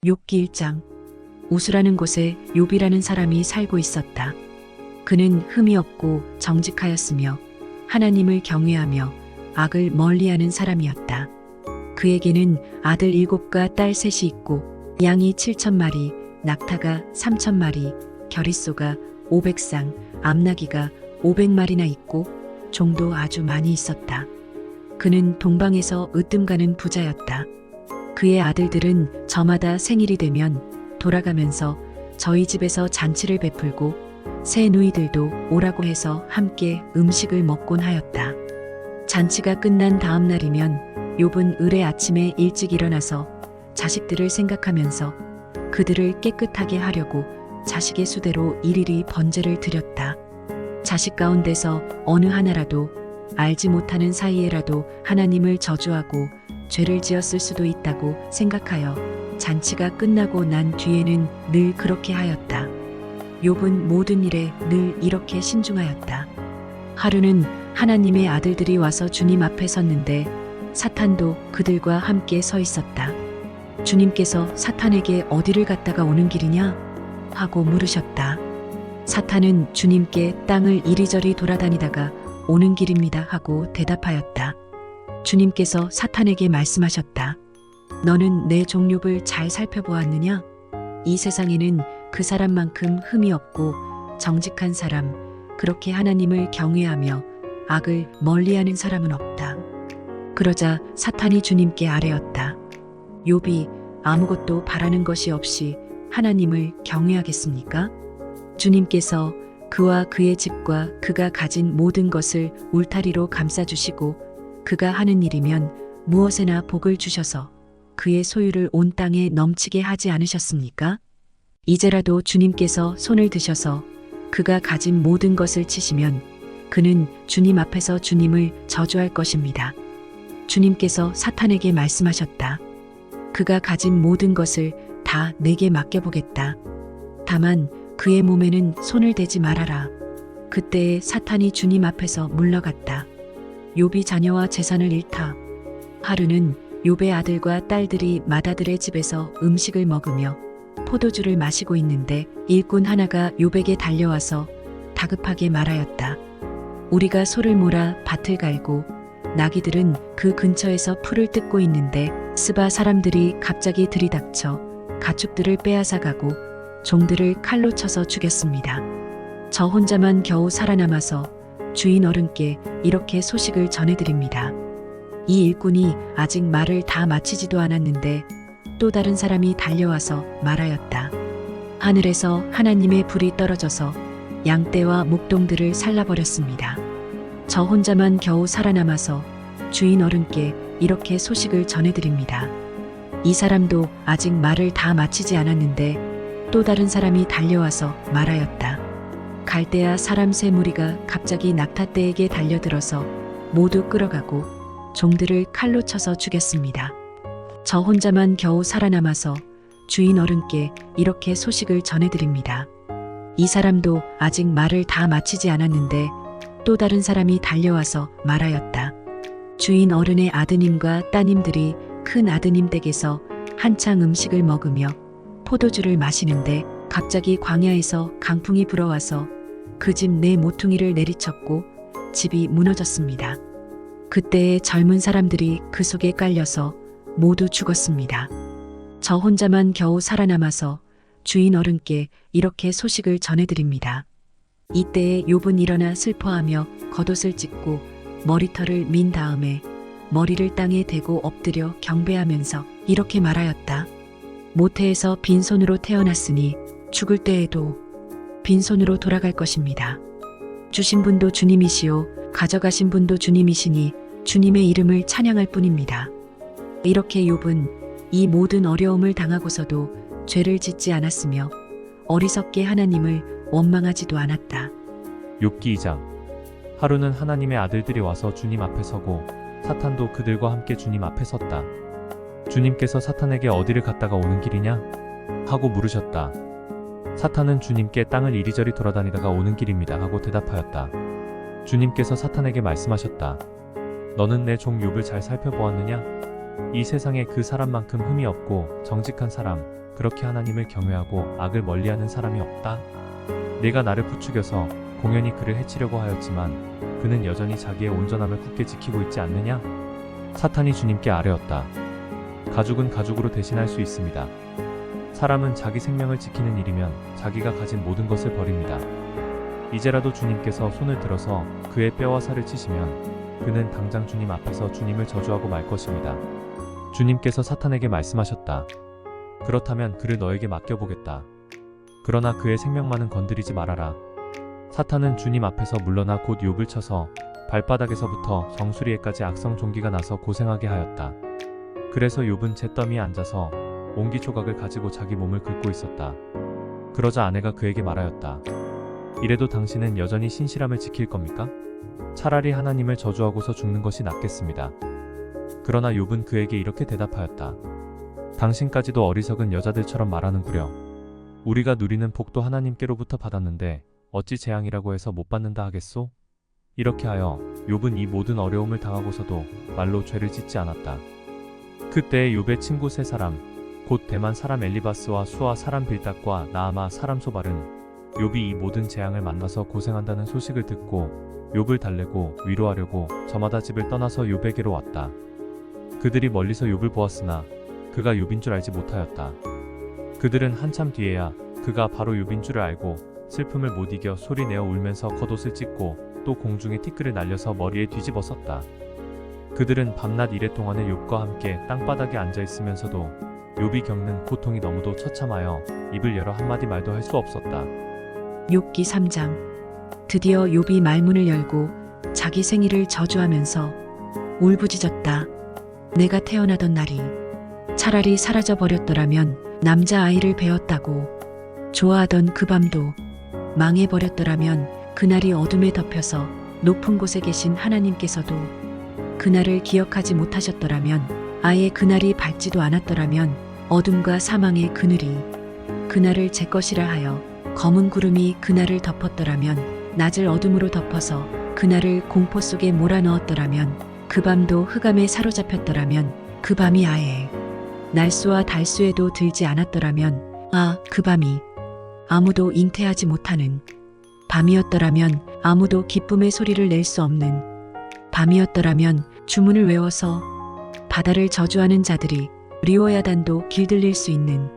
욥기 1장. 우스라는 곳에 욥이라는 사람이 살고 있었다. 그는 흠이 없고 정직하였으며 하나님을 경외하며 악을 멀리하는 사람이었다. 그에게는 아들 7과 딸 3이 있고 양이 7,000마리, 낙타가 3,000마리, 겨릿소가 500쌍, 암나귀가 500마리나 있고 종도 아주 많이 있었다. 그는 동방에서 으뜸가는 부자였다. 그의 아들들은 저마다 생일이 되면 돌아가면서 저희 집에서 잔치를 베풀고 새 누이들도 오라고 해서 함께 음식을 먹곤 하였다. 잔치가 끝난 다음 날이면 욥은 을의 아침에 일찍 일어나서 자식들을 생각하면서 그들을 깨끗하게 하려고 자식의 수대로 일일이 번제를 드렸다. 자식 가운데서 어느 하나라도 알지 못하는 사이에라도 하나님을 저주하고 죄를 지었을 수도 있다고 생각하여 잔치가 끝나고 난 뒤에는 늘 그렇게 하였다. 욥은 모든 일에 늘 이렇게 신중하였다. 하루는 하나님의 아들들이 와서 주님 앞에 섰는데 사탄도 그들과 함께 서 있었다. 주님께서 사탄에게 어디를 갔다가 오는 길이냐? 하고 물으셨다. 사탄은 주님께 땅을 이리저리 돌아다니다가 오는 길입니다 하고 대답하였다. 주님께서 사탄에게 말씀하셨다. 너는 내 종 욥을 잘 살펴보았느냐? 이 세상에는 그 사람만큼 흠이 없고 정직한 사람, 그렇게 하나님을 경외하며 악을 멀리하는 사람은 없다. 그러자 사탄이 주님께 아뢰었다. 욥이 아무것도 바라는 것이 없이 하나님을 경외하겠습니까? 주님께서 그와 그의 집과 그가 가진 모든 것을 울타리로 감싸주시고 그가 하는 일이면 무엇에나 복을 주셔서 그의 소유를 온 땅에 넘치게 하지 않으셨습니까? 이제라도 주님께서 손을 드셔서 그가 가진 모든 것을 치시면 그는 주님 앞에서 주님을 저주할 것입니다. 주님께서 사탄에게 말씀하셨다. 그가 가진 모든 것을 다 내게 맡겨보겠다. 다만 그의 몸에는 손을 대지 말아라. 그때에 사탄이 주님 앞에서 물러갔다. 욥이 자녀와 재산을 잃다. 하루는 욥의 아들과 딸들이 맏아들의 집에서 음식을 먹으며 포도주를 마시고 있는데 일꾼 하나가 욥에게 달려와서 다급하게 말하였다. 우리가 소를 몰아 밭을 갈고 나귀들은 그 근처에서 풀을 뜯고 있는데 스바 사람들이 갑자기 들이닥쳐 가축들을 빼앗아 가고 종들을 칼로 쳐서 죽였습니다. 저 혼자만 겨우 살아남아서 주인 어른께 이렇게 소식을 전해드립니다. 이 일꾼이 아직 말을 다 마치지도 않았는데 또 다른 사람이 달려와서 말하였다. 하늘에서 하나님의 불이 떨어져서 양떼와 목동들을 살라버렸습니다. 저 혼자만 겨우 살아남아서 주인 어른께 이렇게 소식을 전해드립니다. 이 사람도 아직 말을 다 마치지 않았는데 또 다른 사람이 달려와서 말하였다. 갈대아 사람 세 무리가 갑자기 낙타떼에게 달려들어서 모두 끌어가고 종들을 칼로 쳐서 죽였습니다. 저 혼자만 겨우 살아남아서 주인 어른께 이렇게 소식을 전해드립니다. 이 사람도 아직 말을 다 마치지 않았는데 또 다른 사람이 달려와서 말하였다. 주인 어른의 아드님과 따님들이 큰 아드님 댁에서 한창 음식을 먹으며 포도주를 마시는데 갑자기 광야에서 강풍이 불어와서 그 집 내 모퉁이를 내리쳤고 집이 무너졌습니다. 그때에 젊은 사람들이 그 속에 깔려서 모두 죽었습니다. 저 혼자만 겨우 살아남아서 주인 어른께 이렇게 소식을 전해드립니다. 이때에 욥은 일어나 슬퍼하며 겉옷을 찢고 머리털을 민 다음에 머리를 땅에 대고 엎드려 경배하면서 이렇게 말하였다. 모태에서 빈손으로 태어났으니 죽을 때에도 빈손으로 돌아갈 것입니다. 주신 분도 주님이시요 가져가신 분도 주님이시니 주님의 이름을 찬양할 뿐입니다. 이렇게 욥은 이 모든 어려움을 당하고서도 죄를 짓지 않았으며 어리석게 하나님을 원망하지도 않았다. 욥기 2장. 하루는 하나님의 아들들이 와서 주님 앞에 서고 사탄도 그들과 함께 주님 앞에 섰다. 주님께서 사탄에게 어디를 갔다가 오는 길이냐? 하고 물으셨다. 사탄은 주님께 땅을 이리저리 돌아다니다가 오는 길입니다 하고 대답하였다. 주님께서 사탄에게 말씀하셨다. 너는 내 종 욥을 잘 살펴보았느냐? 이 세상에 그 사람만큼 흠이 없고 정직한 사람, 그렇게 하나님을 경외하고 악을 멀리하는 사람이 없다. 네가 나를 부추겨서 공연히 그를 해치려고 하였지만 그는 여전히 자기의 온전함을 굳게 지키고 있지 않느냐? 사탄이 주님께 아뢰었다. 가죽은 가죽으로 대신할 수 있습니다. 사람은 자기 생명을 지키는 일이면 자기가 가진 모든 것을 버립니다. 이제라도 주님께서 손을 들어서 그의 뼈와 살을 치시면 그는 당장 주님 앞에서 주님을 저주하고 말 것입니다. 주님께서 사탄에게 말씀하셨다. 그렇다면 그를 너에게 맡겨보겠다. 그러나 그의 생명만은 건드리지 말아라. 사탄은 주님 앞에서 물러나 곧 욥을 쳐서 발바닥에서부터 정수리에까지 악성 종기가 나서 고생하게 하였다. 그래서 욥은 잿더미에 앉아서 옹기초각을 가지고 자기 몸을 긁고 있었다. 그러자 아내가 그에게 말하였다. 이래도 당신은 여전히 신실함을 지킬 겁니까? 차라리 하나님을 저주하고서 죽는 것이 낫겠습니다. 그러나 욥은 그에게 이렇게 대답하였다. 당신까지도 어리석은 여자들처럼 말하는구려. 우리가 누리는 복도 하나님께로부터 받았는데 어찌 재앙이라고 해서 못 받는다 하겠소? 이렇게 하여 욥은 이 모든 어려움을 당하고서도 말로 죄를 짓지 않았다. 그때 욥의 친구 세 사람, 곧 대만 사람 엘리바스와 수아 사람 빌닷과 나아마 사람 소발은 욥이 이 모든 재앙을 만나서 고생한다는 소식을 듣고 욥을 달래고 위로하려고 저마다 집을 떠나서 욥에게로 왔다. 그들이 멀리서 욥을 보았으나 그가 욥인 줄 알지 못하였다. 그들은 한참 뒤에야 그가 바로 욥인 줄을 알고 슬픔을 못 이겨 소리내어 울면서 겉옷을 찢고 또 공중에 티끌을 날려서 머리에 뒤집어 썼다. 그들은 밤낮 이래 동안에 욥과 함께 땅바닥에 앉아 있으면서도 욥이 겪는 고통이 너무도 처참하여 입을 열어 한마디 말도 할 수 없었다. 욥기 3장. 드디어 욥이 말문을 열고 자기 생일을 저주하면서 울부짖었다. 내가 태어나던 날이 차라리 사라져 버렸더라면, 남자아이를 배웠다고 좋아하던 그 밤도 망해버렸더라면, 그날이 어둠에 덮여서 높은 곳에 계신 하나님께서도 그날을 기억하지 못하셨더라면, 아예 그날이 밝지도 않았더라면, 어둠과 사망의 그늘이 그날을 제 것이라 하여 검은 구름이 그날을 덮었더라면, 낮을 어둠으로 덮어서 그날을 공포 속에 몰아넣었더라면, 그 밤도 흑암에 사로잡혔더라면, 그 밤이 아예 날수와 달수에도 들지 않았더라면, 그 밤이 아무도 잉태하지 못하는 밤이었더라면, 아무도 기쁨의 소리를 낼 수 없는 밤이었더라면, 주문을 외워서 바다를 저주하는 자들이, 리오야단도 길들일 수 있는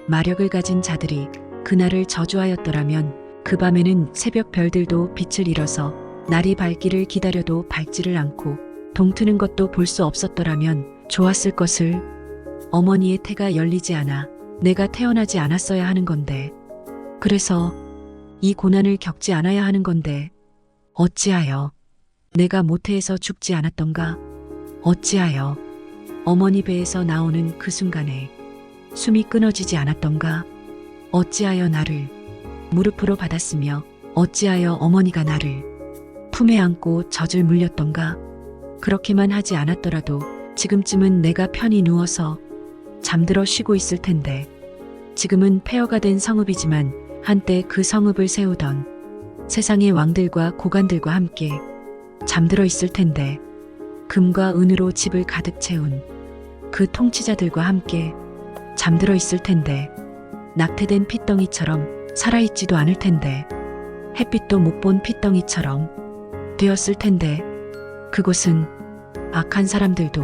마력을 가진 자들이 그날을 저주하였더라면, 그 밤에는 새벽 별들도 빛을 잃어서 날이 밝기를 기다려도 밝지를 않고 동트는 것도 볼 수 없었더라면 좋았을 것을. 어머니의 태가 열리지 않아 내가 태어나지 않았어야 하는 건데, 그래서 이 고난을 겪지 않아야 하는 건데, 어찌하여 내가 모태에서 죽지 않았던가? 어찌하여 어머니 배에서 나오는 그 순간에 숨이 끊어지지 않았던가? 어찌하여 나를 무릎으로 받았으며, 어찌하여 어머니가 나를 품에 안고 젖을 물렸던가? 그렇게만 하지 않았더라도 지금쯤은 내가 편히 누워서 잠들어 쉬고 있을 텐데, 지금은 폐허가 된 성읍이지만 한때 그 성읍을 세우던 세상의 왕들과 고관들과 함께 잠들어 있을 텐데, 금과 은으로 집을 가득 채운 그 통치자들과 함께 잠들어 있을 텐데, 낙태된 핏덩이처럼 살아있지도 않을 텐데, 햇빛도 못 본 핏덩이처럼 되었을 텐데, 그곳은 악한 사람들도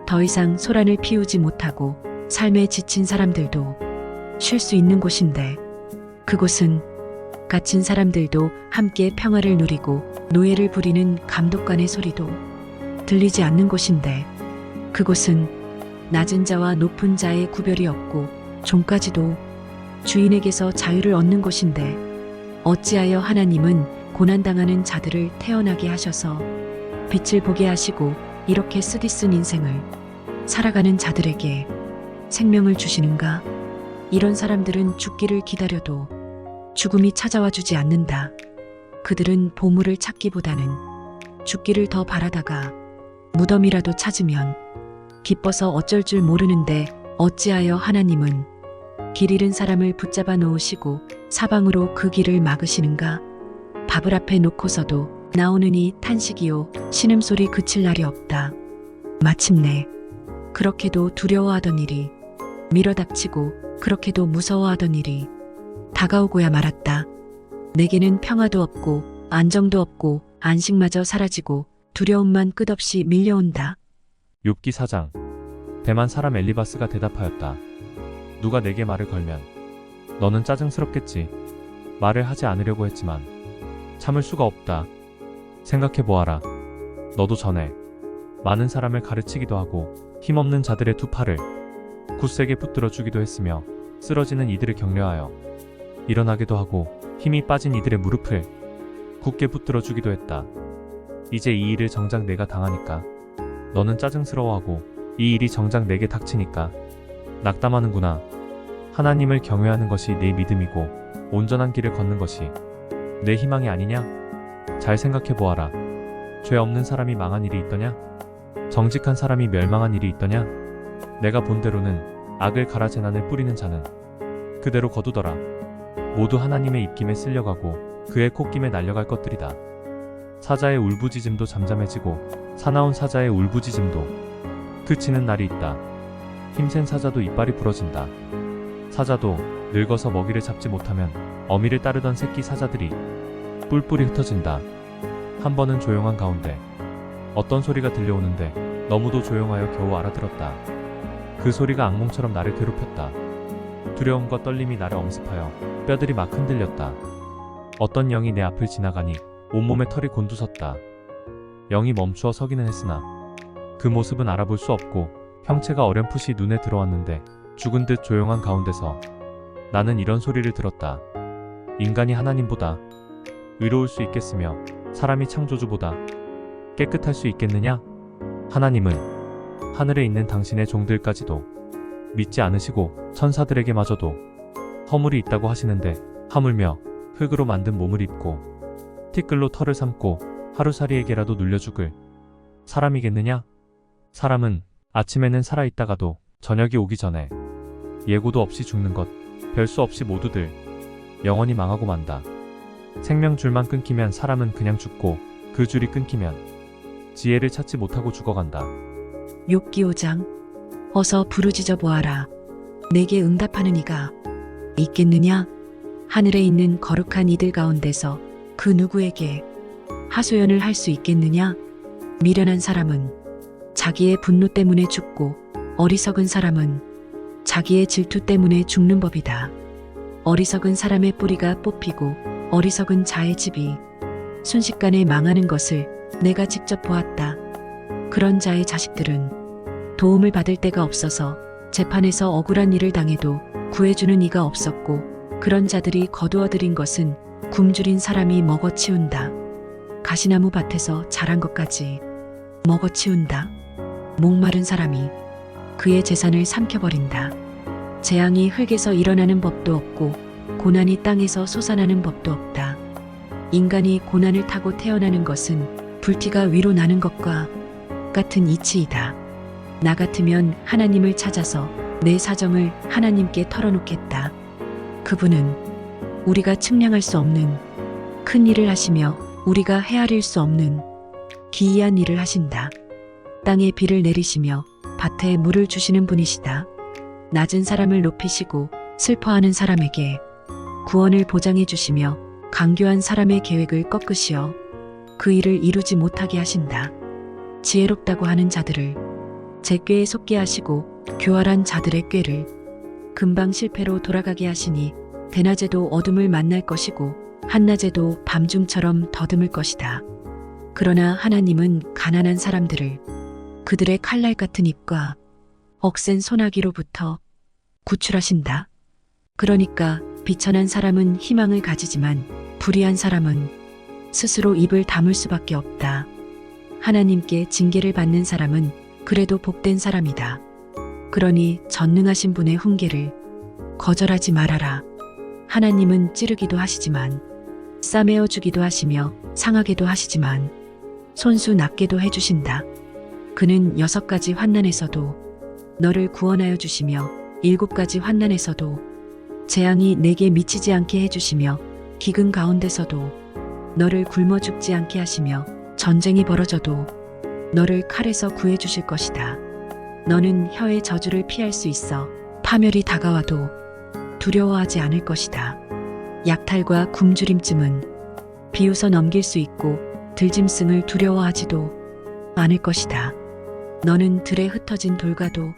더 이상 소란을 피우지 못하고 삶에 지친 사람들도 쉴 수 있는 곳인데, 그곳은 갇힌 사람들도 함께 평화를 누리고 노예를 부리는 감독관의 소리도 들리지 않는 곳인데, 그곳은 낮은 자와 높은 자의 구별이 없고 종까지도 주인에게서 자유를 얻는 곳인데, 어찌하여 하나님은 고난당하는 자들을 태어나게 하셔서 빛을 보게 하시고 이렇게 쓰디쓴 인생을 살아가는 자들에게 생명을 주시는가? 이런 사람들은 죽기를 기다려도 죽음이 찾아와 주지 않는다. 그들은 보물을 찾기보다는 죽기를 더 바라다가 무덤이라도 찾으면 기뻐서 어쩔 줄 모르는데, 어찌하여 하나님은 길 잃은 사람을 붙잡아 놓으시고 사방으로 그 길을 막으시는가? 밥을 앞에 놓고서도 나오느니 탄식이요, 신음소리 그칠 날이 없다. 마침내 그렇게도 두려워하던 일이 밀어닥치고 그렇게도 무서워하던 일이 다가오고야 말았다. 내게는 평화도 없고 안정도 없고 안식마저 사라지고 두려움만 끝없이 밀려온다. 욥기 4장. 대만 사람 엘리바스가 대답하였다. 누가 내게 말을 걸면 너는 짜증스럽겠지. 말을 하지 않으려고 했지만 참을 수가 없다. 생각해보아라. 너도 전에 많은 사람을 가르치기도 하고 힘없는 자들의 두 팔을 굳세게 붙들어 주기도 했으며 쓰러지는 이들을 격려하여 일어나게도 하고 힘이 빠진 이들의 무릎을 굳게 붙들어 주기도 했다. 이제 이 일을 정작 내가 당하니까 너는 짜증스러워하고 이 일이 정작 내게 닥치니까 낙담하는구나. 하나님을 경외하는 것이 내 믿음이고 온전한 길을 걷는 것이 내 희망이 아니냐? 잘 생각해보아라. 죄 없는 사람이 망한 일이 있더냐? 정직한 사람이 멸망한 일이 있더냐? 내가 본대로는 악을 갈아 재난을 뿌리는 자는 그대로 거두더라. 모두 하나님의 입김에 쓸려가고 그의 콧김에 날려갈 것들이다. 사자의 울부짖음도 잠잠해지고 사나운 사자의 울부짖음도 그치는 날이 있다. 힘센 사자도 이빨이 부러진다. 사자도 늙어서 먹이를 잡지 못하면 어미를 따르던 새끼 사자들이 뿔뿔이 흩어진다. 한 번은 조용한 가운데 어떤 소리가 들려오는데 너무도 조용하여 겨우 알아들었다. 그 소리가 악몽처럼 나를 괴롭혔다. 두려움과 떨림이 나를 엄습하여 뼈들이 막 흔들렸다. 어떤 영이 내 앞을 지나가니 온몸에 털이 곤두섰다. 영이 멈추어 서기는 했으나 그 모습은 알아볼 수 없고 형체가 어렴풋이 눈에 들어왔는데 죽은 듯 조용한 가운데서 나는 이런 소리를 들었다. 인간이 하나님보다 의로울 수 있겠으며 사람이 창조주보다 깨끗할 수 있겠느냐? 하나님은 하늘에 있는 당신의 종들까지도 믿지 않으시고 천사들에게마저도 허물이 있다고 하시는데 하물며 흙으로 만든 몸을 입고 티끌로 털을 삼고 하루살이에게라도 눌려 죽을 사람이겠느냐? 사람은 아침에는 살아있다가도 저녁이 오기 전에 예고도 없이 죽는 것, 별 수 없이 모두들 영원히 망하고 만다. 생명줄만 끊기면 사람은 그냥 죽고 그 줄이 끊기면 지혜를 찾지 못하고 죽어간다. 욥기 5장. 어서 부르짖어 보아라. 내게 응답하는 이가 있겠느냐? 하늘에 있는 거룩한 이들 가운데서 그 누구에게 하소연을 할 수 있겠느냐? 미련한 사람은 자기의 분노 때문에 죽고 어리석은 사람은 자기의 질투 때문에 죽는 법이다. 어리석은 사람의 뿌리가 뽑히고 어리석은 자의 집이 순식간에 망하는 것을 내가 직접 보았다. 그런 자의 자식들은 도움을 받을 데가 없어서 재판에서 억울한 일을 당해도 구해주는 이가 없었고 그런 자들이 거두어들인 것은 굶주린 사람이 먹어치운다. 가시나무 밭에서 자란 것까지 먹어치운다. 목마른 사람이 그의 재산을 삼켜버린다. 재앙이 흙에서 일어나는 법도 없고 고난이 땅에서 솟아나는 법도 없다. 인간이 고난을 타고 태어나는 것은 불티가 위로 나는 것과 같은 이치이다. 나 같으면 하나님을 찾아서 내 사정을 하나님께 털어놓겠다. 그분은 우리가 측량할 수 없는 큰 일을 하시며 우리가 헤아릴 수 없는 기이한 일을 하신다. 땅에 비를 내리시며 밭에 물을 주시는 분이시다. 낮은 사람을 높이시고 슬퍼하는 사람에게 구원을 보장해 주시며 강교한 사람의 계획을 꺾으시어 그 일을 이루지 못하게 하신다. 지혜롭다고 하는 자들을 제 꾀에 속게 하시고 교활한 자들의 꾀를 금방 실패로 돌아가게 하시니 대낮에도 어둠을 만날 것이고 한낮에도 밤중처럼 더듬을 것이다. 그러나 하나님은 가난한 사람들을 그들의 칼날 같은 입과 억센 소나기로부터 구출하신다. 그러니까 비천한 사람은 희망을 가지지만 불의한 사람은 스스로 입을 다물 수밖에 없다. 하나님께 징계를 받는 사람은 그래도 복된 사람이다. 그러니 전능하신 분의 훈계를 거절하지 말아라. 하나님은 찌르기도 하시지만 싸매어 주기도 하시며 상하게도 하시지만 손수 낫게도 해주신다. 그는 6가지 환난에서도 너를 구원하여 주시며 7가지 환난에서도 재앙이 내게 미치지 않게 해주시며 기근 가운데서도 너를 굶어 죽지 않게 하시며 전쟁이 벌어져도 너를 칼에서 구해 주실 것이다. 너는 혀의 저주를 피할 수 있어 파멸이 다가와도 두려워하지 않을 것이다. 약탈과 굶주림쯤은 비웃어 넘길 수 있고 들짐승을 두려워하지도 않을 것이다. 너는 들에 흩어진 돌과도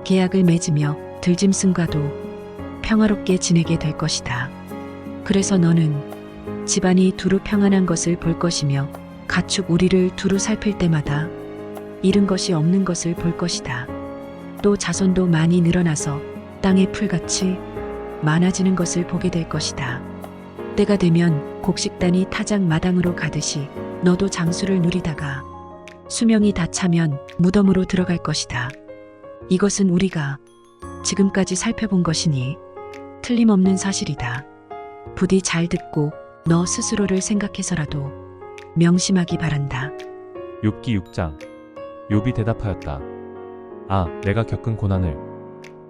계약을 맺으며 들짐승과도 평화롭게 지내게 될 것이다. 그래서 너는 집안이 두루 평안한 것을 볼 것이며 가축 우리를 두루 살필 때마다 잃은 것이 없는 것을 볼 것이다. 또 자손도 많이 늘어나서 땅의 풀같이 많아지는 것을 보게 될 것이다. 때가 되면 곡식단이 타작 마당으로 가듯이 너도 장수를 누리다가 수명이 다 차면 무덤으로 들어갈 것이다. 이것은 우리가 지금까지 살펴본 것이니 틀림없는 사실이다. 부디 잘 듣고 너 스스로를 생각해서라도 명심하기 바란다. 욥기 6장. 욥이 대답하였다. 아, 내가 겪은 고난을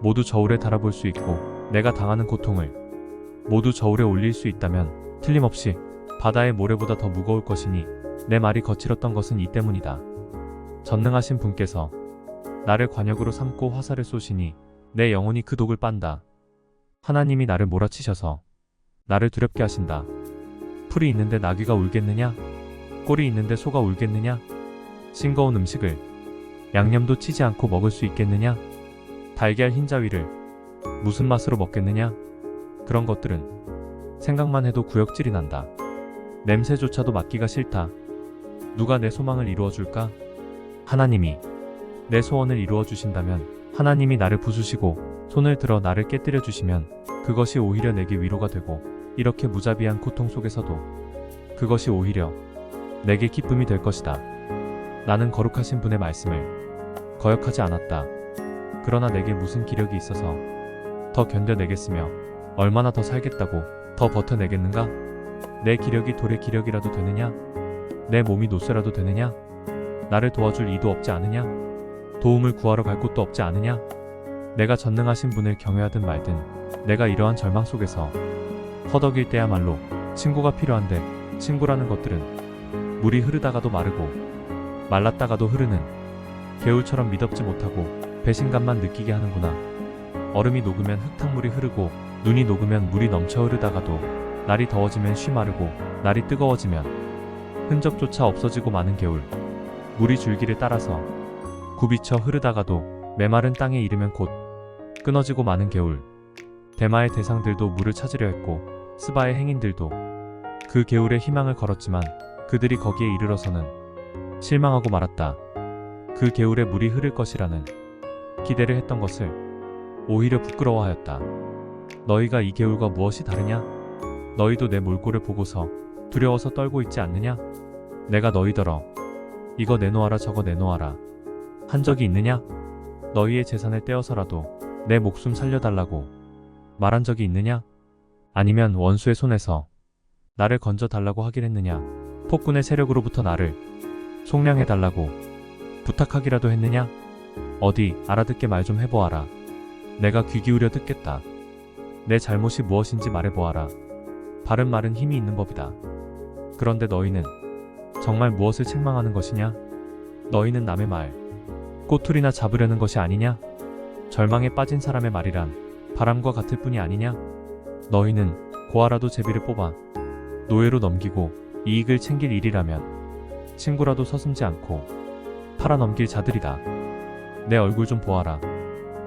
모두 저울에 달아볼 수 있고 내가 당하는 고통을 모두 저울에 올릴 수 있다면 틀림없이 바다의 모래보다 더 무거울 것이니 내 말이 거칠었던 것은 이 때문이다. 전능하신 분께서 나를 관역으로 삼고 화살을 쏘시니 내 영혼이 그 독을 빤다. 하나님이 나를 몰아치셔서 나를 두렵게 하신다. 풀이 있는데 나귀가 울겠느냐? 꼴이 있는데 소가 울겠느냐? 싱거운 음식을 양념도 치지 않고 먹을 수 있겠느냐? 달걀 흰자위를 무슨 맛으로 먹겠느냐? 그런 것들은 생각만 해도 구역질이 난다. 냄새조차도 맡기가 싫다. 누가 내 소망을 이루어줄까? 하나님이 내 소원을 이루어주신다면, 하나님이 나를 부수시고 손을 들어 나를 깨뜨려 주시면 그것이 오히려 내게 위로가 되고, 이렇게 무자비한 고통 속에서도 그것이 오히려 내게 기쁨이 될 것이다. 나는 거룩하신 분의 말씀을 거역하지 않았다. 그러나 내게 무슨 기력이 있어서 더 견뎌내겠으며 얼마나 더 살겠다고 더 버텨내겠는가? 내 기력이 돌의 기력이라도 되느냐? 내 몸이 노쇠라도 되느냐? 나를 도와줄 이도 없지 않으냐? 도움을 구하러 갈 곳도 없지 않으냐? 내가 전능하신 분을 경외하든 말든 내가 이러한 절망 속에서 허덕일 때야말로 친구가 필요한데, 친구라는 것들은 물이 흐르다가도 마르고 말랐다가도 흐르는 개울처럼 미덥지 못하고 배신감만 느끼게 하는구나. 얼음이 녹으면 흙탕물이 흐르고 눈이 녹으면 물이 넘쳐 흐르다가도 날이 더워지면 쉬 마르고 날이 뜨거워지면 흔적조차 없어지고 마는 개울. 물이 줄기를 따라서 굽이쳐 흐르다가도 메마른 땅에 이르면 곧 끊어지고 마는 개울. 대마의 대상들도 물을 찾으려 했고 스바의 행인들도 그 개울에 희망을 걸었지만 그들이 거기에 이르러서는 실망하고 말았다. 그 개울에 물이 흐를 것이라는 기대를 했던 것을 오히려 부끄러워하였다. 너희가 이 개울과 무엇이 다르냐? 너희도 내 몰골을 보고서 두려워서 떨고 있지 않느냐? 내가 너희더러 이거 내놓아라 저거 내놓아라 한 적이 있느냐? 너희의 재산을 떼어서라도 내 목숨 살려달라고 말한 적이 있느냐? 아니면 원수의 손에서 나를 건져달라고 하긴 했느냐? 폭군의 세력으로부터 나를 속량해달라고 부탁하기라도 했느냐? 어디 알아듣게 말 좀 해보아라. 내가 귀 기울여 듣겠다. 내 잘못이 무엇인지 말해보아라. 바른 말은 힘이 있는 법이다. 그런데 너희는 정말 무엇을 책망하는 것이냐? 너희는 남의 말 꼬투리나 잡으려는 것이 아니냐? 절망에 빠진 사람의 말이란 바람과 같을 뿐이 아니냐? 너희는 고아라도 제비를 뽑아 노예로 넘기고 이익을 챙길 일이라면 친구라도 서슴지 않고 팔아넘길 자들이다. 내 얼굴 좀 보아라.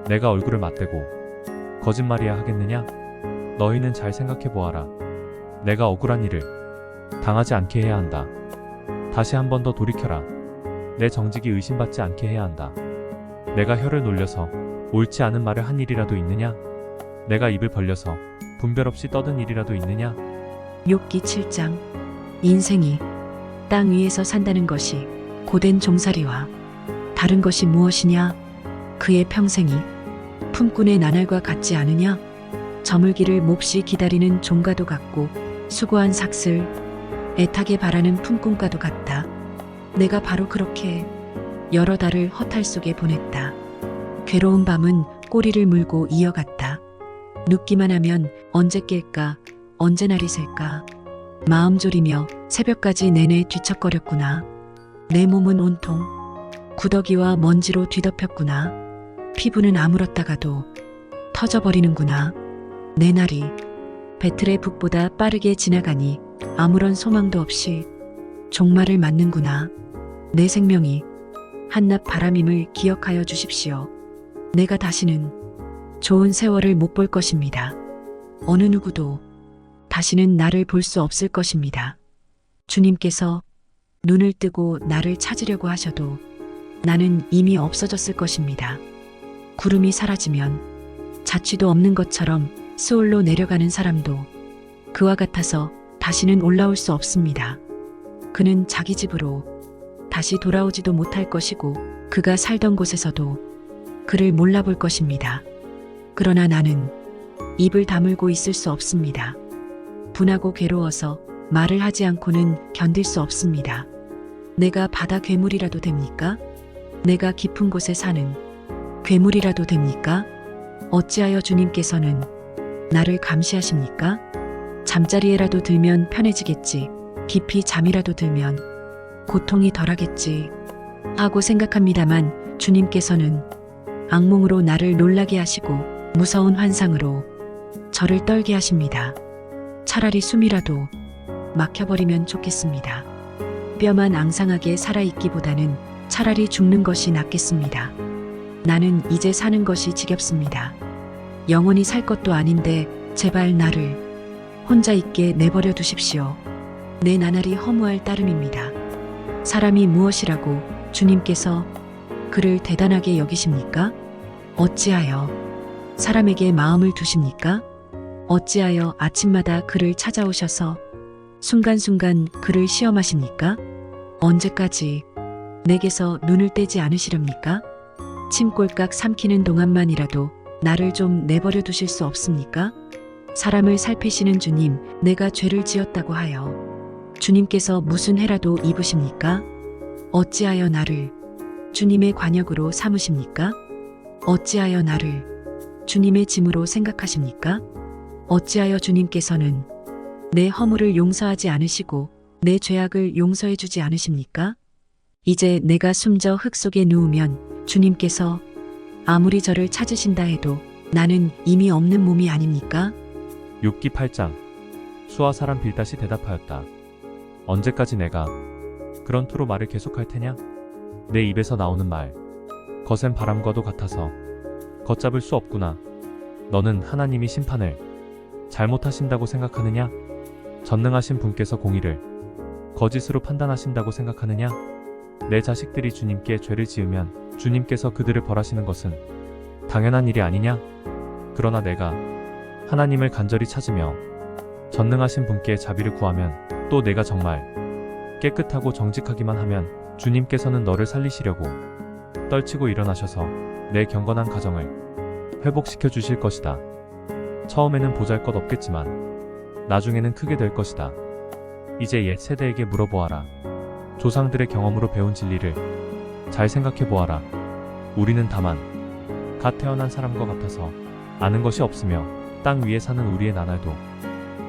내가 얼굴을 맞대고 거짓말이야 하겠느냐? 너희는 잘 생각해보아라. 내가 억울한 일을 당하지 않게 해야 한다. 다시 한 번 더 돌이켜라. 내 정직이 의심받지 않게 해야 한다. 내가 혀를 놀려서 옳지 않은 말을 한 일이라도 있느냐? 내가 입을 벌려서 분별 없이 떠든 일이라도 있느냐? 욥기 7장. 인생이 땅 위에서 산다는 것이 고된 종살이와 다른 것이 무엇이냐? 그의 평생이 품꾼의 나날과 같지 않으냐? 저물기를 몹시 기다리는 종과도 같고 수고한 삭슬 애타게 바라는 품꾼과도 같다. 내가 바로 그렇게 여러 달을 허탈 속에 보냈다. 괴로운 밤은 꼬리를 물고 이어갔다. 눕기만 하면 언제 깰까, 언제 날이 셀까. 마음 졸이며 새벽까지 내내 뒤척거렸구나. 내 몸은 온통 구더기와 먼지로 뒤덮였구나. 피부는 아물었다가도 터져버리는구나. 내 날이 배틀의 북보다 빠르게 지나가니 아무런 소망도 없이 종말을 맞는구나. 내 생명이 한낱 바람임을 기억하여 주십시오. 내가 다시는 좋은 세월을 못 볼 것입니다. 어느 누구도 다시는 나를 볼 수 없을 것입니다. 주님께서 눈을 뜨고 나를 찾으려고 하셔도 나는 이미 없어졌을 것입니다. 구름이 사라지면 자취도 없는 것처럼 스올로 내려가는 사람도 그와 같아서 다시는 올라올 수 없습니다. 그는 자기 집으로 다시 돌아오지도 못할 것이고 그가 살던 곳에서도 그를 몰라볼 것입니다. 그러나 나는 입을 다물고 있을 수 없습니다. 분하고 괴로워서 말을 하지 않고는 견딜 수 없습니다. 내가 바다 괴물이라도 됩니까? 내가 깊은 곳에 사는 괴물이라도 됩니까? 어찌하여 주님께서는 나를 감시하십니까? 잠자리에라도 들면 편해지겠지. 깊이 잠이라도 들면 고통이 덜하겠지 하고 생각합니다만 주님께서는 악몽으로 나를 놀라게 하시고 무서운 환상으로 저를 떨게 하십니다. 차라리 숨이라도 막혀버리면 좋겠습니다. 뼈만 앙상하게 살아있기보다는 차라리 죽는 것이 낫겠습니다. 나는 이제 사는 것이 지겹습니다. 영원히 살 것도 아닌데 제발 나를 혼자 있게 내버려 두십시오. 내 나날이 허무할 따름입니다. 사람이 무엇이라고 주님께서 그를 대단하게 여기십니까? 어찌하여 사람에게 마음을 두십니까? 어찌하여 아침마다 그를 찾아오셔서 순간순간 그를 시험하십니까? 언제까지 내게서 눈을 떼지 않으시렵니까? 침 꼴깍 삼키는 동안만이라도 나를 좀 내버려 두실 수 없습니까? 사람을 살피시는 주님, 내가 죄를 지었다고 하여 주님께서 무슨 해라도 입으십니까? 어찌하여 나를 주님의 관역으로 삼으십니까? 어찌하여 나를 주님의 짐으로 생각하십니까? 어찌하여 주님께서는 내 허물을 용서하지 않으시고 내 죄악을 용서해 주지 않으십니까? 이제 내가 숨져 흙 속에 누우면 주님께서 아무리 저를 찾으신다 해도 나는 이미 없는 몸이 아닙니까? 욥기 8장. 수아 사람 빌닷이 대답하였다. 언제까지 내가 그런 투로 말을 계속할 테냐? 내 입에서 나오는 말 거센 바람과도 같아서 걷잡을 수 없구나. 너는 하나님이 심판을 잘못하신다고 생각하느냐? 전능하신 분께서 공의를 거짓으로 판단하신다고 생각하느냐? 내 자식들이 주님께 죄를 지으면 주님께서 그들을 벌하시는 것은 당연한 일이 아니냐? 그러나 내가 하나님을 간절히 찾으며 전능하신 분께 자비를 구하면 또 내가 정말 깨끗하고 정직하기만 하면 주님께서는 너를 살리시려고 떨치고 일어나셔서 내 경건한 가정을 회복시켜 주실 것이다. 처음에는 보잘것없겠지만 나중에는 크게 될 것이다. 이제 옛 세대에게 물어보아라. 조상들의 경험으로 배운 진리를 잘 생각해 보아라. 우리는 다만 갓 태어난 사람과 같아서 아는 것이 없으며 땅 위에 사는 우리의 나날도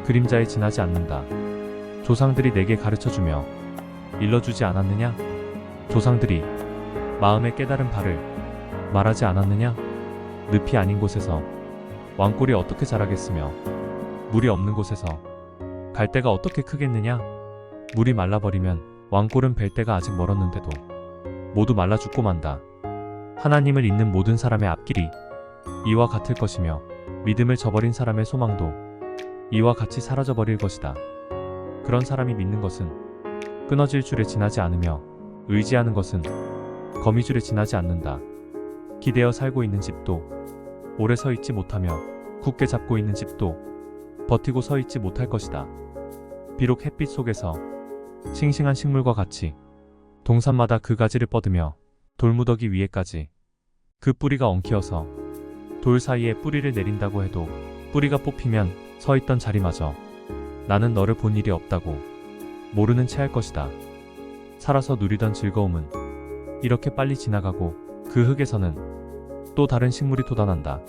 그림자에 지나지 않는다. 조상들이 내게 가르쳐주며 일러주지 않았느냐? 조상들이 마음에 깨달은 바를 말하지 않았느냐? 늪이 아닌 곳에서 왕골이 어떻게 자라겠으며 물이 없는 곳에서 갈대가 어떻게 크겠느냐? 물이 말라버리면 왕골은 뵐 때가 아직 멀었는데도 모두 말라 죽고 만다. 하나님을 잊는 모든 사람의 앞길이 이와 같을 것이며 믿음을 저버린 사람의 소망도 이와 같이 사라져버릴 것이다. 그런 사람이 믿는 것은 끊어질 줄에 지나지 않으며 의지하는 것은 거미줄에 지나지 않는다. 기대어 살고 있는 집도 오래 서 있지 못하며 굳게 잡고 있는 집도 버티고 서 있지 못할 것이다. 비록 햇빛 속에서 싱싱한 식물과 같이 동산마다 그 가지를 뻗으며 돌무더기 위에까지 그 뿌리가 엉키어서 돌 사이에 뿌리를 내린다고 해도 뿌리가 뽑히면 서 있던 자리마저 나는 너를 본 일이 없다고 모르는 채 할 것이다. 살아서 누리던 즐거움은 이렇게 빨리 지나가고 그 흙에서는 또 다른 식물이 돋아난다.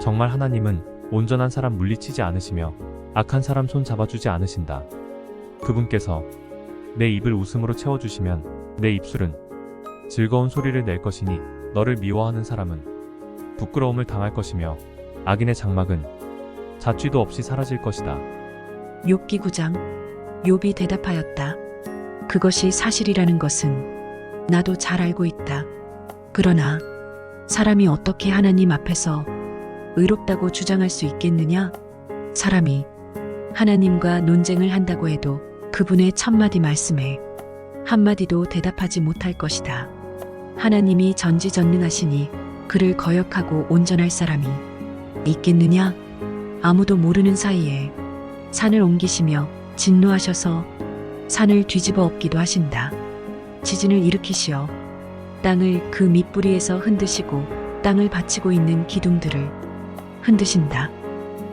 정말 하나님은 온전한 사람 물리치지 않으시며 악한 사람 손 잡아주지 않으신다. 그분께서 내 입을 웃음으로 채워주시면 내 입술은 즐거운 소리를 낼 것이니 너를 미워하는 사람은 부끄러움을 당할 것이며 악인의 장막은 자취도 없이 사라질 것이다. 욥기 9장. 욥이 대답하였다. 그것이 사실이라는 것은 나도 잘 알고 있다. 그러나 사람이 어떻게 하나님 앞에서 의롭다고 주장할 수 있겠느냐? 사람이 하나님과 논쟁을 한다고 해도 그분의 천마디 말씀에 한마디도 대답하지 못할 것이다. 하나님이 전지전능하시니 그를 거역하고 온전할 사람이 있겠느냐? 아무도 모르는 사이에 산을 옮기시며 진노하셔서 산을 뒤집어 엎기도 하신다. 지진을 일으키시어 땅을 그 밑부리에서 흔드시고 땅을 받치고 있는 기둥들을 흔드신다.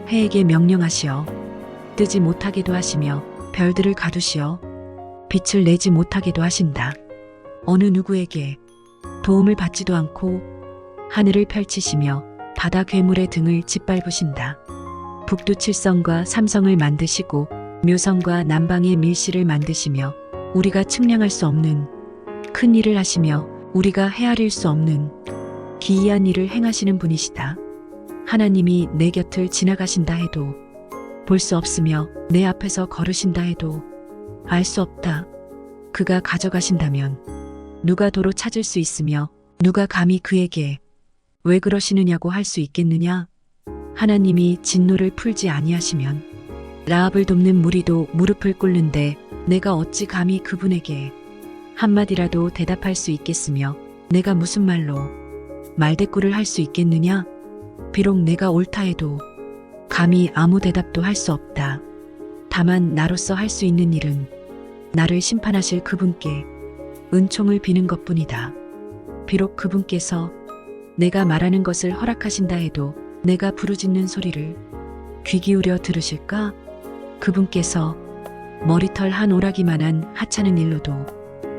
해에게 명령하시어 뜨지 못하게도 하시며 별들을 가두시어 빛을 내지 못하게도 하신다. 어느 누구에게 도움을 받지도 않고 하늘을 펼치시며 바다 괴물의 등을 짓밟으신다. 북두칠성과 삼성을 만드시고 묘성과 남방의 밀실을 만드시며 우리가 측량할 수 없는 큰 일을 하시며 우리가 헤아릴 수 없는 기이한 일을 행하시는 분이시다. 하나님이 내 곁을 지나가신다 해도 볼 수 없으며 내 앞에서 걸으신다 해도 알 수 없다. 그가 가져가신다면 누가 도로 찾을 수 있으며 누가 감히 그에게 왜 그러시느냐고 할 수 있겠느냐? 하나님이 진노를 풀지 아니하시면 라합을 돕는 무리도 무릎을 꿇는데 내가 어찌 감히 그분에게 한마디라도 대답할 수 있겠으며 내가 무슨 말로 말대꾸를 할 수 있겠느냐? 비록 내가 옳다 해도 감히 아무 대답도 할 수 없다. 다만 나로서 할 수 있는 일은 나를 심판하실 그분께 은총을 비는 것뿐이다. 비록 그분께서 내가 말하는 것을 허락하신다 해도 내가 부르짖는 소리를 귀 기울여 들으실까? 그분께서 머리털 한 오라기만한 하찮은 일로도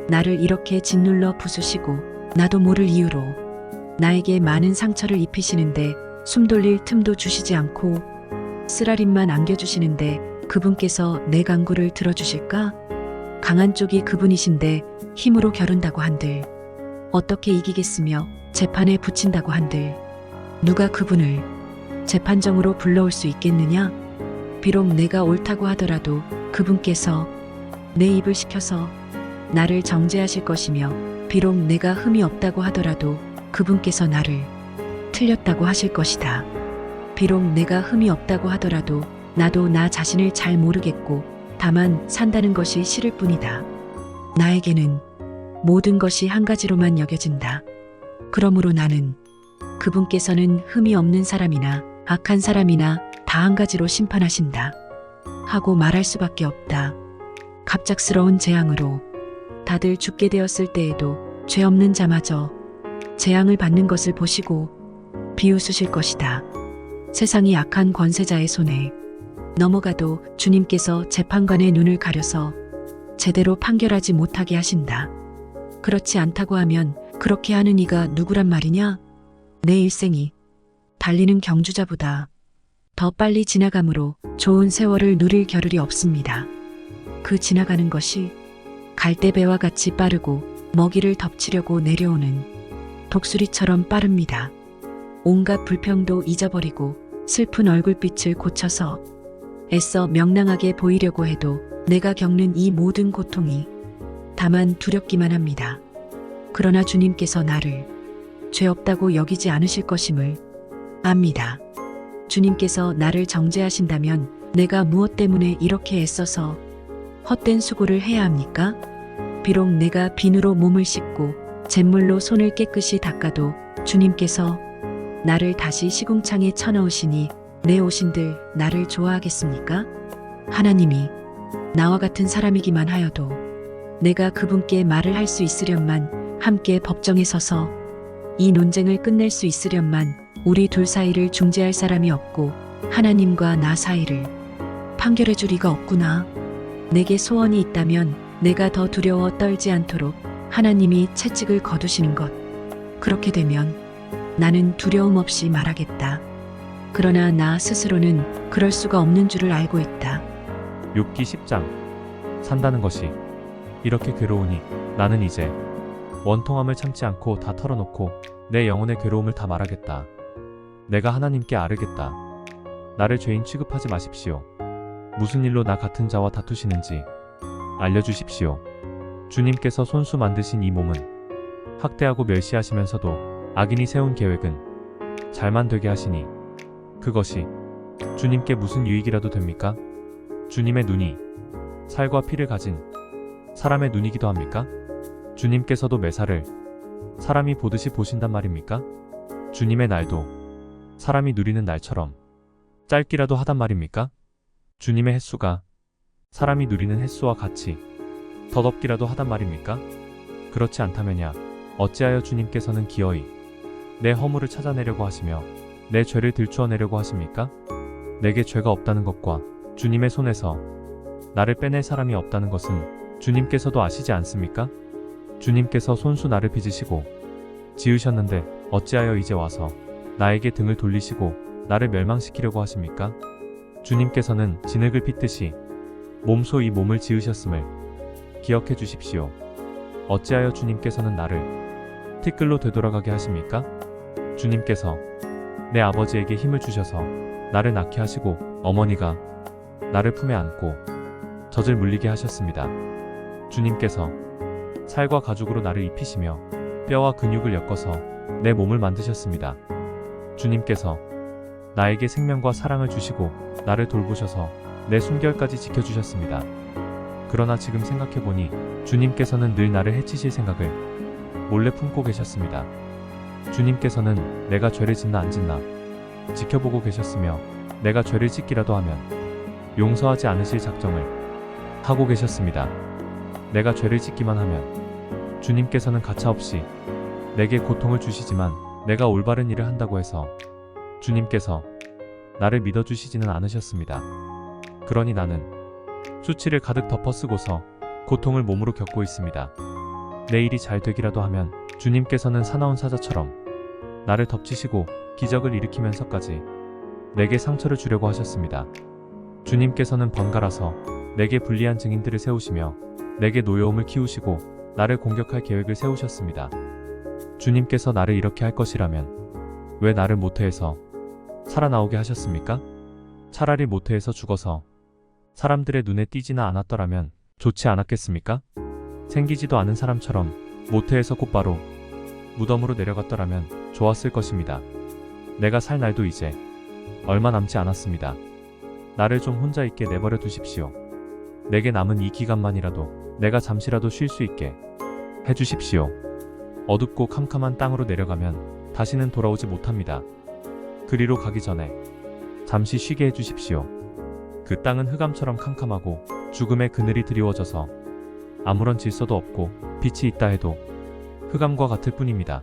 나를 이렇게 짓눌러 부수시고 나도 모를 이유로 나에게 많은 상처를 입히시는데 숨 돌릴 틈도 주시지 않고 쓰라림만 안겨주시는데 그분께서 내 간구를 들어주실까? 강한 쪽이 그분이신데 힘으로 겨룬다고 한들 어떻게 이기겠으며 재판에 붙인다고 한들 누가 그분을 재판정으로 불러올 수 있겠느냐? 비록 내가 옳다고 하더라도 그분께서 내 입을 시켜서 나를 정죄하실 것이며 비록 내가 흠이 없다고 하더라도 그분께서 나를 틀렸다고 하실 것이다. 비록 내가 흠이 없다고 하더라도 나도 나 자신을 잘 모르겠고 다만 산다는 것이 싫을 뿐이다. 나에게는 모든 것이 한 가지로만 여겨진다. 그러므로 나는 그분께서는 흠이 없는 사람이나 악한 사람이나 다 한 가지로 심판하신다 하고 말할 수밖에 없다. 갑작스러운 재앙으로 다들 죽게 되었을 때에도 죄 없는 자마저 재앙을 받는 것을 보시고 비웃으실 것이다. 세상이 악한 권세자의 손에 넘어가도 주님께서 재판관의 눈을 가려서 제대로 판결하지 못하게 하신다. 그렇지 않다고 하면 그렇게 하는 이가 누구란 말이냐? 내 일생이 달리는 경주자보다 더 빨리 지나가므로 좋은 세월을 누릴 겨를이 없습니다. 그 지나가는 것이 갈대배와 같이 빠르고 먹이를 덮치려고 내려오는 독수리처럼 빠릅니다. 온갖 불평도 잊어버리고 슬픈 얼굴빛을 고쳐서 애써 명랑하게 보이려고 해도 내가 겪는 이 모든 고통이 다만 두렵기만 합니다. 그러나 주님께서 나를 죄 없다고 여기지 않으실 것임을 압니다. 주님께서 나를 정죄하신다면 내가 무엇 때문에 이렇게 애써서 헛된 수고를 해야 합니까? 비록 내가 비누로 몸을 씻고 잿물로 손을 깨끗이 닦아도 주님께서 나를 다시 시궁창에 쳐넣으시니 내 오신들 나를 좋아하겠습니까? 하나님이 나와 같은 사람이기만 하여도 내가 그분께 말을 할 수 있으련만 함께 법정에 서서 이 논쟁을 끝낼 수 있으련만 우리 둘 사이를 중재할 사람이 없고 하나님과 나 사이를 판결해 줄 리가 없구나. 내게 소원이 있다면 내가 더 두려워 떨지 않도록 하나님이 채찍을 거두시는 것. 그렇게 되면 나는 두려움 없이 말하겠다. 그러나 나 스스로는 그럴 수가 없는 줄을 알고 있다. 욥기 10장. 산다는 것이 이렇게 괴로우니 나는 이제 원통함을 참지 않고 다 털어놓고 내 영혼의 괴로움을 다 말하겠다. 내가 하나님께 아르겠다. 나를 죄인 취급하지 마십시오. 무슨 일로 나 같은 자와 다투시는지 알려주십시오. 주님께서 손수 만드신 이 몸은 학대하고 멸시하시면서도 악인이 세운 계획은 잘만 되게 하시니 그것이 주님께 무슨 유익이라도 됩니까? 주님의 눈이 살과 피를 가진 사람의 눈이기도 합니까? 주님께서도 매사를 사람이 보듯이 보신단 말입니까? 주님의 날도 사람이 누리는 날처럼 짧기라도 하단 말입니까? 주님의 햇수가 사람이 누리는 햇수와 같이 더덥기라도 하단 말입니까? 그렇지 않다면야 어찌하여 주님께서는 기어이 내 허물을 찾아내려고 하시며 내 죄를 들추어내려고 하십니까? 내게 죄가 없다는 것과 주님의 손에서 나를 빼낼 사람이 없다는 것은 주님께서도 아시지 않습니까? 주님께서 손수 나를 빚으시고 지으셨는데 어찌하여 이제 와서 나에게 등을 돌리시고 나를 멸망시키려고 하십니까? 주님께서는 진흙을 빚듯이 몸소 이 몸을 지으셨음을 기억해 주십시오. 어찌하여 주님께서는 나를 티끌로 되돌아가게 하십니까? 주님께서 내 아버지에게 힘을 주셔서 나를 낳게 하시고 어머니가 나를 품에 안고 젖을 물리게 하셨습니다. 주님께서 살과 가죽으로 나를 입히시며 뼈와 근육을 엮어서 내 몸을 만드셨습니다. 주님께서 나에게 생명과 사랑을 주시고 나를 돌보셔서 내 숨결까지 지켜주셨습니다. 그러나 지금 생각해보니 주님께서는 늘 나를 해치실 생각을 몰래 품고 계셨습니다. 주님께서는 내가 죄를 짓나 안 짓나 지켜보고 계셨으며 내가 죄를 짓기라도 하면 용서하지 않으실 작정을 하고 계셨습니다. 내가 죄를 짓기만 하면 주님께서는 가차없이 내게 고통을 주시지만 내가 올바른 일을 한다고 해서 주님께서 나를 믿어주시지는 않으셨습니다. 그러니 나는 수치를 가득 덮어쓰고서 고통을 몸으로 겪고 있습니다. 내 일이 잘 되기라도 하면 주님께서는 사나운 사자처럼 나를 덮치시고 기적을 일으키면서까지 내게 상처를 주려고 하셨습니다. 주님께서는 번갈아서 내게 불리한 증인들을 세우시며 내게 노여움을 키우시고 나를 공격할 계획을 세우셨습니다. 주님께서 나를 이렇게 할 것이라면 왜 나를 모태에서 살아나오게 하셨습니까? 차라리 모태에서 죽어서 사람들의 눈에 띄지나 않았더라면 좋지 않았겠습니까? 생기지도 않은 사람처럼 모태에서 곧바로 무덤으로 내려갔더라면 좋았을 것입니다. 내가 살 날도 이제 얼마 남지 않았습니다. 나를 좀 혼자 있게 내버려 두십시오. 내게 남은 이 기간만이라도 내가 잠시라도 쉴 수 있게 해주십시오. 어둡고 캄캄한 땅으로 내려가면 다시는 돌아오지 못합니다. 그리로 가기 전에 잠시 쉬게 해주십시오. 그 땅은 흑암처럼 캄캄하고 죽음의 그늘이 드리워져서 아무런 질서도 없고 빛이 있다 해도 흑암과 같을 뿐입니다.